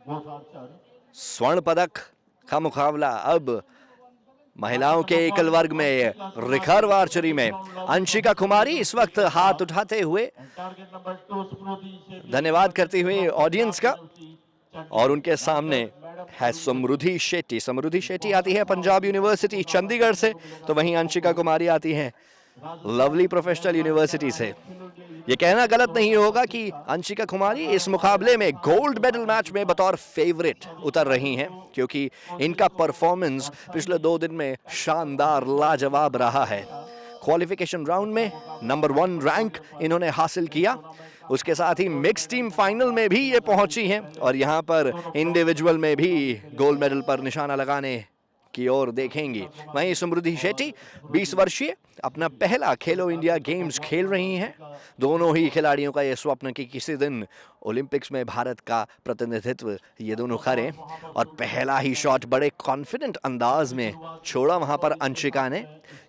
स्वर्ण पदक का मुकाबला अब महिलाओं के एकल वर्ग में रिकर्व आर्चरी में अंशिका कुमारी इस वक्त हाथ उठाते हुए धन्यवाद करती हुई ऑडियंस का, और उनके सामने है समृद्धि शेट्टी। समृद्धि शेट्टी आती है पंजाब यूनिवर्सिटी चंडीगढ़ से, तो वहीं अंशिका कुमारी आती है लवली प्रोफेशनल यूनिवर्सिटी से। ये कहना गलत नहीं होगा कि अंशिका कुमारी इस मुकाबले में गोल्ड मेडल मैच में बतौर फेवरेट उतर रही हैं, क्योंकि इनका परफॉर्मेंस पिछले 2 दिन में शानदार लाजवाब रहा है। क्वालिफिकेशन राउंड में नंबर 1 रैंक इन्होंने हासिल किया, उसके साथ ही मिक्स टीम फाइनल में भी ये पहुंची हैं, और यहां पर इंडिविजुअल में भी गोल्ड मेडल पर निशाना लगाने की ओर देखेंगी। वहीं समृद्धि शेट्टी 20 वर्षीय अपना पहला खेलो इंडिया गेम्स खेल रही हैं। दोनों ही खिलाड़ियों का यह स्वप्न कि किसी दिन ओलंपिक्स में भारत का प्रतिनिधित्व ये दोनों करें, और पहला ही शॉट बड़े कॉन्फिडेंट अंदाज में छोड़ा वहां पर अंशिका ने।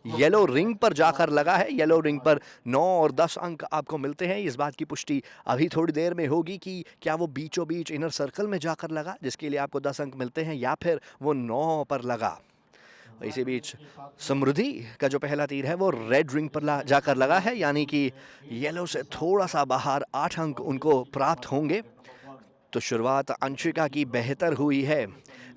येलो रिंग पर जाकर लगा है, येलो रिंग पर 9 और 10 अंक आपको मिलते हैं। इस बात की पुष्टि अभी थोड़ी देर में होगी कि क्या वो बीचों बीच इनर सर्कल में जाकर लगा जिसके लिए आपको 10 अंक मिलते हैं, या फिर वो 9 पर लगा। इसी बीच समृद्धि का जो पहला तीर है वो रेड रिंग पर जाकर लगा है, यानी कि येलो से थोड़ा सा बाहर 8 अंक उनको प्राप्त होंगे। तो शुरुआत अंशिका की बेहतर हुई है,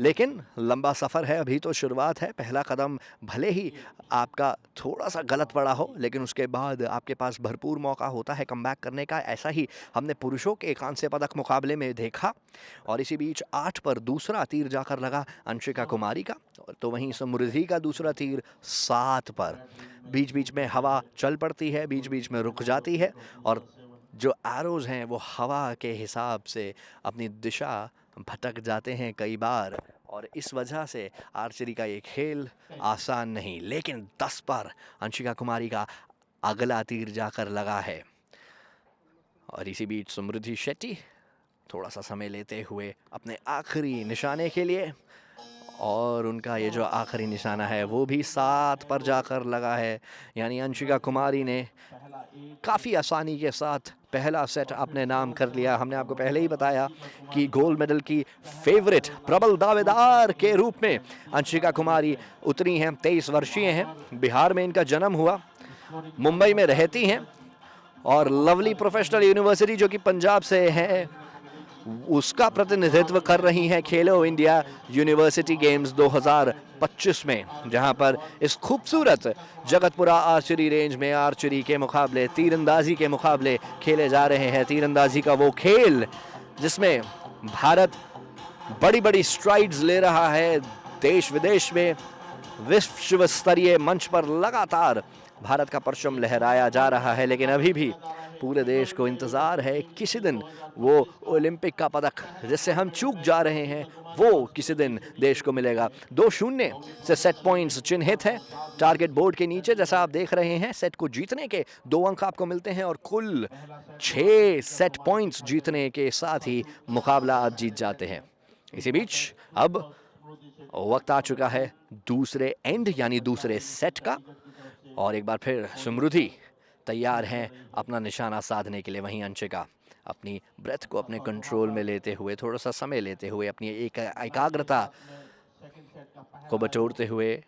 लेकिन लंबा सफ़र है, अभी तो शुरुआत है। पहला कदम भले ही आपका थोड़ा सा गलत पड़ा हो, लेकिन उसके बाद आपके पास भरपूर मौका होता है कमबैक करने का। ऐसा ही हमने पुरुषों के कांस्य पदक मुकाबले में देखा। और इसी बीच 8 पर दूसरा तीर जाकर लगा अंशिका कुमारी का, तो वहीं समृद्धि का दूसरा तीर 7 पर। बीच बीच में हवा चल पड़ती है, बीच बीच में रुक जाती है, और जो एरोज हैं वो हवा के हिसाब से अपनी दिशा भटक जाते हैं कई बार, और इस वजह से आर्चरी का ये खेल आसान नहीं। लेकिन 10 पर अंशिका कुमारी का अगला तीर जाकर लगा है। और इसी बीच समृद्धि शेट्टी थोड़ा सा समय लेते हुए अपने आखिरी निशाने के लिए, और उनका ये जो आखिरी निशाना है वो भी 7 पर जाकर लगा है। यानी अंशिका कुमारी ने काफ़ी आसानी के साथ पहला सेट अपने नाम कर लिया। हमने आपको पहले ही बताया कि गोल्ड मेडल की फेवरेट प्रबल दावेदार के रूप में अंशिका कुमारी उतरी हैं। 23 वर्षीय हैं, बिहार में इनका जन्म हुआ, मुंबई में रहती हैं, और लवली प्रोफेशनल यूनिवर्सिटी जो कि पंजाब से है उसका प्रतिनिधित्व कर रही हैं खेलो इंडिया यूनिवर्सिटी गेम्स 2025 में, जहां पर इस खूबसूरत जगतपुरा आर्चरी रेंज में आर्चरी के मुकाबले, तीरंदाजी के मुकाबले खेले जा रहे हैं। तीरंदाजी का वो खेल जिसमें भारत बड़ी बड़ी स्ट्राइड्स ले रहा है, देश विदेश में विश्व स्तरीय मंच पर लगातार भारत का परचम लहराया जा रहा है। लेकिन अभी भी पूरे देश को इंतज़ार है किसी दिन वो ओलंपिक का पदक जिससे हम चूक जा रहे हैं वो किसी दिन देश को मिलेगा। 2-0 से सेट पॉइंट्स चिन्हित है टारगेट बोर्ड के नीचे, जैसा आप देख रहे हैं। सेट को जीतने के 2 अंक आपको मिलते हैं, और कुल 6 सेट पॉइंट्स जीतने के साथ ही मुकाबला आप जीत जाते हैं। इसी बीच अब वक्त आ चुका है दूसरे एंड यानी दूसरे सेट का, और एक बार फिर समृद्धि तैयार हैं अपना निशाना साधने के लिए। वहीं अंशिका अपनी ब्रेथ को अपने कंट्रोल में लेते हुए, थोड़ा सा समय लेते हुए, अपनी एकाग्रता को बटोरते हुए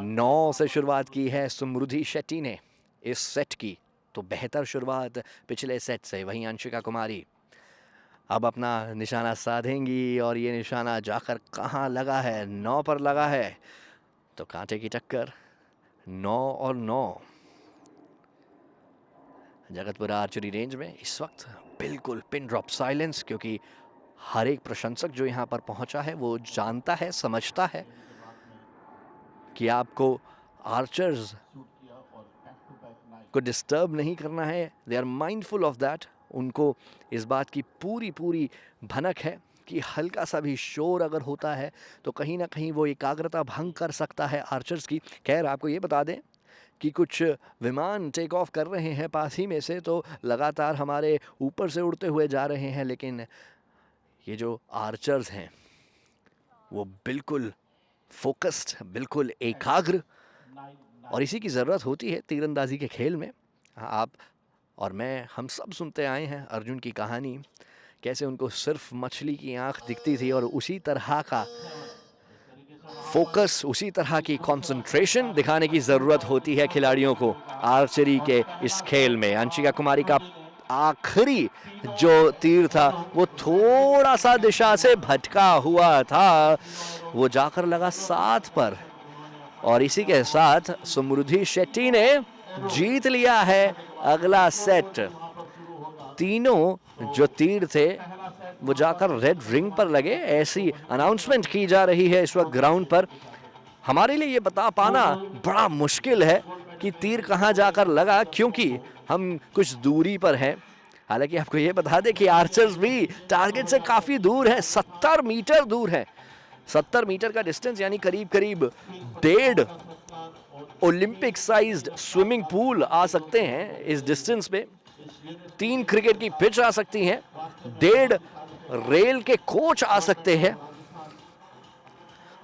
9 से शुरुआत की है समृद्धि शेट्टी ने इस सेट की, तो बेहतर शुरुआत पिछले सेट से। वहीं अंशिका कुमारी अब अपना निशाना साधेंगी, और ये निशाना जाकर कहाँ लगा है? 9 पर लगा है, तो कांटे की टक्कर 9 और 9। जगतपुरा आर्चरी रेंज में इस वक्त बिल्कुल पिन ड्रॉप साइलेंस, क्योंकि हर एक प्रशंसक जो यहाँ पर पहुँचा है वो जानता है, समझता है कि आपको आर्चर्स को डिस्टर्ब नहीं करना है। They are mindful of that. उनको इस बात की पूरी पूरी भनक है कि हल्का सा भी शोर अगर होता है तो कहीं ना कहीं वो एकाग्रता भंग कर सकता है आर्चर्स की। खैर आपको ये बता दें कि कुछ विमान टेक ऑफ कर रहे हैं पास ही में से, तो लगातार हमारे ऊपर से उड़ते हुए जा रहे हैं, लेकिन ये जो आर्चर्स हैं वो बिल्कुल फोकस्ड, बिल्कुल एकाग्र, और इसी की ज़रूरत होती है तीरंदाजी के खेल में। आप और मैं, हम सब सुनते आए हैं अर्जुन की कहानी कैसे उनको सिर्फ मछली की आंख दिखती थी और उसी तरह का फोकस, उसी तरह की कंसंट्रेशन दिखाने की ज़रूरत होती है खिलाड़ियों को आर्चरी के इस खेल में। अंशिका कुमारी का आखिरी जो तीर था वो थोड़ा सा दिशा से भटका हुआ था, वो जाकर लगा 7 पर, और इसी के साथ समृद्धि शेट्टी ने जीत लिया है अगला सेट। तीनों जो तीर थे वो जाकर रेड रिंग पर लगे, ऐसी अनाउंसमेंट की जा रही है इस वक्त ग्राउंड पर। हमारे लिए ये बता पाना बड़ा मुश्किल है कि तीर कहां जाकर लगा, क्योंकि हम कुछ दूरी पर हैं। हालांकि आपको ये बता दें कि आर्चर्स भी टारगेट से काफी दूर है, 70 मीटर दूर है। 70 मीटर का डिस्टेंस यानी करीब करीब 1.5 ओलंपिक साइज्ड स्विमिंग पूल आ सकते हैं इस डिस्टेंस पे। 3 क्रिकेट की पिच आ सकती हैं, 1.5 रेल के कोच आ सकते हैं।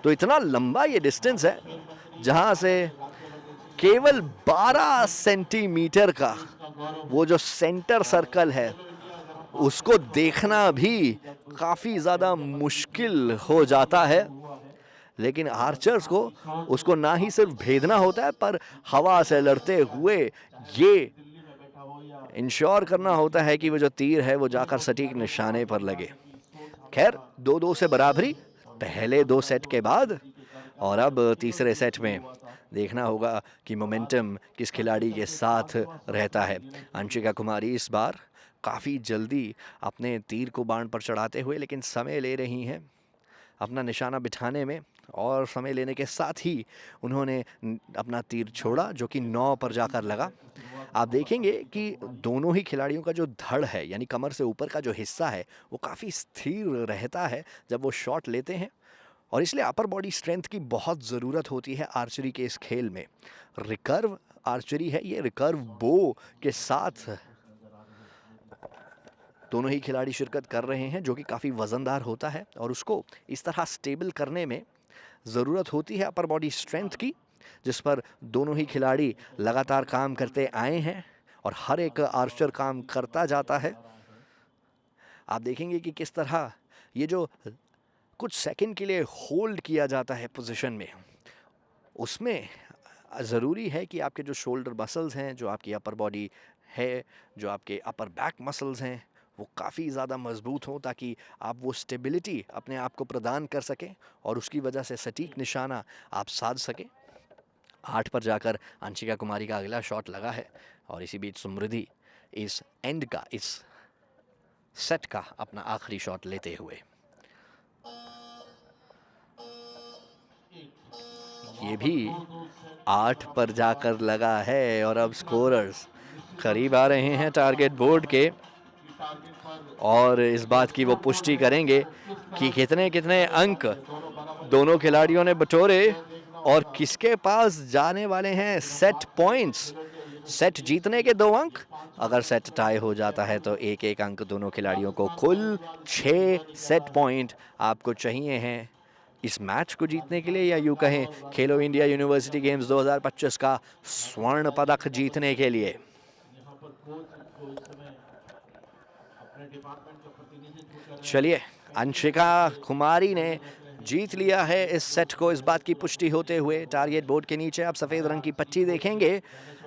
तो इतना लंबा ये डिस्टेंस है जहां से केवल 12 सेंटीमीटर का वो जो सेंटर सर्कल है उसको देखना भी काफी ज्यादा मुश्किल हो जाता है। लेकिन आर्चर्स को उसको ना ही सिर्फ भेदना होता है, पर हवा से लड़ते हुए ये इंश्योर करना होता है कि वो जो तीर है वो जाकर सटीक निशाने पर लगे। खैर 2-2 से बराबरी पहले 2 सेट के बाद, और अब तीसरे सेट में देखना होगा कि मोमेंटम किस खिलाड़ी के साथ रहता है। अंशिका कुमारी इस बार काफ़ी जल्दी अपने तीर को बाण पर चढ़ाते हुए लेकिन समय ले रही हैं अपना निशाना बिठाने में, और समय लेने के साथ ही उन्होंने अपना तीर छोड़ा जो कि 9 पर जाकर लगा। आप देखेंगे कि दोनों ही खिलाड़ियों का जो धड़ है यानी कमर से ऊपर का जो हिस्सा है वो काफ़ी स्थिर रहता है जब वो शॉट लेते हैं, और इसलिए अपर बॉडी स्ट्रेंथ की बहुत ज़रूरत होती है आर्चरी के इस खेल में। रिकर्व आर्चरी है ये, रिकर्व बो के साथ दोनों ही खिलाड़ी शिरकत कर रहे हैं, जो कि काफ़ी वज़नदार होता है, और उसको इस तरह स्टेबल करने में ज़रूरत होती है अपर बॉडी स्ट्रेंथ की, जिस पर दोनों ही खिलाड़ी लगातार काम करते आए हैं और हर एक आर्चर काम करता जाता है। आप देखेंगे कि किस तरह ये जो कुछ सेकंड के लिए होल्ड किया जाता है पोजीशन में, उसमें ज़रूरी है कि आपके जो शोल्डर मसल्स हैं, जो आपकी अपर बॉडी है, जो आपके अपर बैक मसल्स हैं, वो काफ़ी ज़्यादा मजबूत हों, ताकि आप वो स्टेबिलिटी अपने आप को प्रदान कर सकें और उसकी वजह से सटीक निशाना आप साध सकें। 8 पर जाकर अंशिका कुमारी का अगला शॉट लगा है, और इसी बीच समृद्धि इस एंड का, इस सेट का अपना आखिरी शॉट लेते हुए। ये भी 8 पर जाकर लगा है, और अब स्कोरर्स करीब आ रहे हैं टारगेट बोर्ड के, और इस बात की वो पुष्टि करेंगे कि कितने कितने अंक दोनों खिलाड़ियों ने बटोरे और किसके पास जाने वाले हैं सेट पॉइंट्स। सेट जीतने के 2 अंक, अगर सेट टाई हो जाता है तो 1-1 अंक दोनों खिलाड़ियों को। कुल 6 सेट पॉइंट आपको चाहिए हैं इस मैच को जीतने के लिए, या यूँ कहें खेलो इंडिया यूनिवर्सिटी गेम्स 2025 का स्वर्ण पदक जीतने के लिए। चलिए, अंशिका कुमारी ने जीत लिया है इस सेट को, इस बात की पुष्टि होते हुए टारगेट बोर्ड के नीचे आप सफ़ेद रंग की पट्टी देखेंगे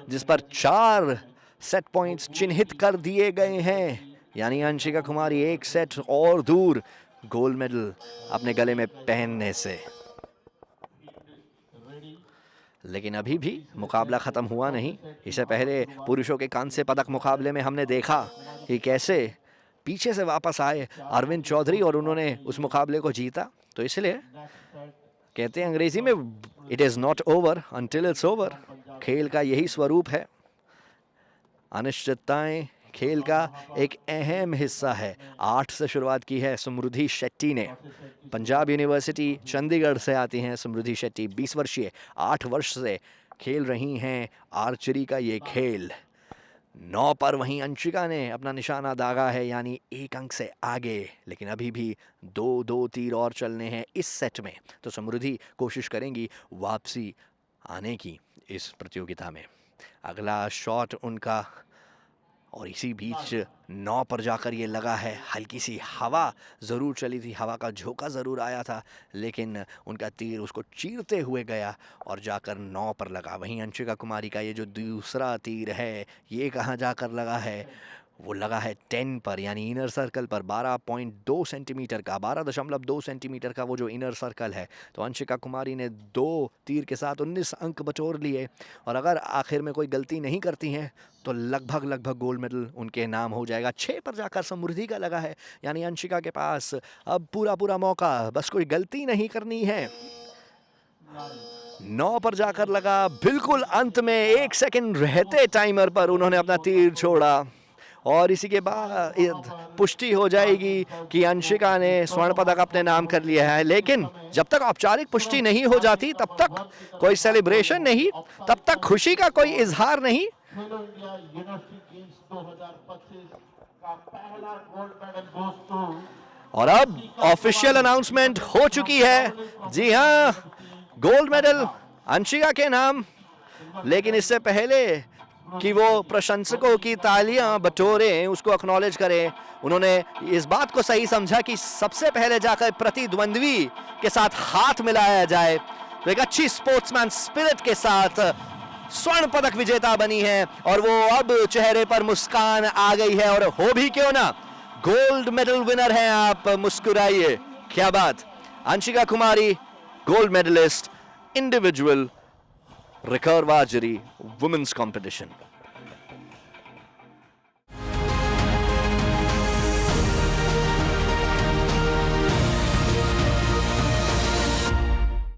जिस पर 4 सेट पॉइंट्स चिन्हित कर दिए गए हैं, यानी अंशिका कुमारी 1 सेट और दूर गोल्ड मेडल अपने गले में पहनने से। लेकिन अभी भी मुकाबला ख़त्म हुआ नहीं। इससे पहले पुरुषों के कांस्य पदक मुकाबले में हमने देखा कि कैसे पीछे से वापस आए अरविंद चौधरी और उन्होंने उस मुकाबले को जीता। तो इसलिए कहते हैं अंग्रेजी में, it is not over until it's over. खेल का यही स्वरूप है, अनिश्चितताएं खेल का एक अहम हिस्सा है। 8 से शुरुआत की है समृद्धि शेट्टी ने, पंजाब यूनिवर्सिटी चंडीगढ़ से आती हैं समृद्धि शेट्टी, 20 वर्षीय, 8 वर्ष से खेल रही हैं आर्चरी का ये खेल। 9 पर वहीं अंशिका ने अपना निशाना दागा है, यानी 1 अंक से आगे, लेकिन अभी भी 2-2 तीर और चलने हैं इस सेट में। तो समृद्धि कोशिश करेंगी वापसी आने की इस प्रतियोगिता में। अगला शॉट उनका और इसी बीच 9 पर जाकर ये लगा है, हल्की सी हवा ज़रूर चली थी, हवा का झोंका ज़रूर आया था, लेकिन उनका तीर उसको चीरते हुए गया और जाकर 9 पर लगा। वहीं अंशिका कुमारी का ये जो दूसरा तीर है, ये कहाँ जाकर लगा है, वो लगा है 10 पर, यानी इनर सर्कल पर। 12.2 सेंटीमीटर का, 12.2 सेंटीमीटर का वो जो इनर सर्कल है। तो अंशिका कुमारी ने 2 तीर के साथ 19 अंक बटोर लिए, और अगर आखिर में कोई गलती नहीं करती हैं तो लगभग गोल्ड मेडल उनके नाम हो जाएगा। 6 पर जाकर समृद्धि का लगा है, यानी अंशिका के पास अब पूरा मौका, बस कोई गलती नहीं करनी है। 9 पर जाकर लगा, बिल्कुल अंत में 1 सेकंड रहते टाइमर पर उन्होंने अपना तीर छोड़ा, और इसी के बाद पुष्टि हो जाएगी कि अंशिका ने स्वर्ण पदक अपने नाम कर लिया है। लेकिन जब तक औपचारिक पुष्टि नहीं हो जाती तब तक कोई सेलिब्रेशन नहीं, तब तक खुशी का कोई इजहार नहीं। और अब ऑफिशियल अनाउंसमेंट हो चुकी है। जी हाँ, गोल्ड मेडल अंशिका के नाम। लेकिन इससे पहले कि वो प्रशंसकों की तालियां बटोरें, उसको एक्नॉलेज करें, उन्होंने इस बात को सही समझा कि सबसे पहले जाकर प्रतिद्वंद्वी के साथ हाथ मिलाया जाए। तो एक अच्छी स्पोर्ट्समैन स्पिरिट के साथ स्वर्ण पदक विजेता बनी है, और वो अब चेहरे पर मुस्कान आ गई है। और हो भी क्यों ना, गोल्ड मेडल विनर हैं आप, मुस्कुराइए। क्या बात। Anshika Kumari gold medalist, individual recurve archery women's competition.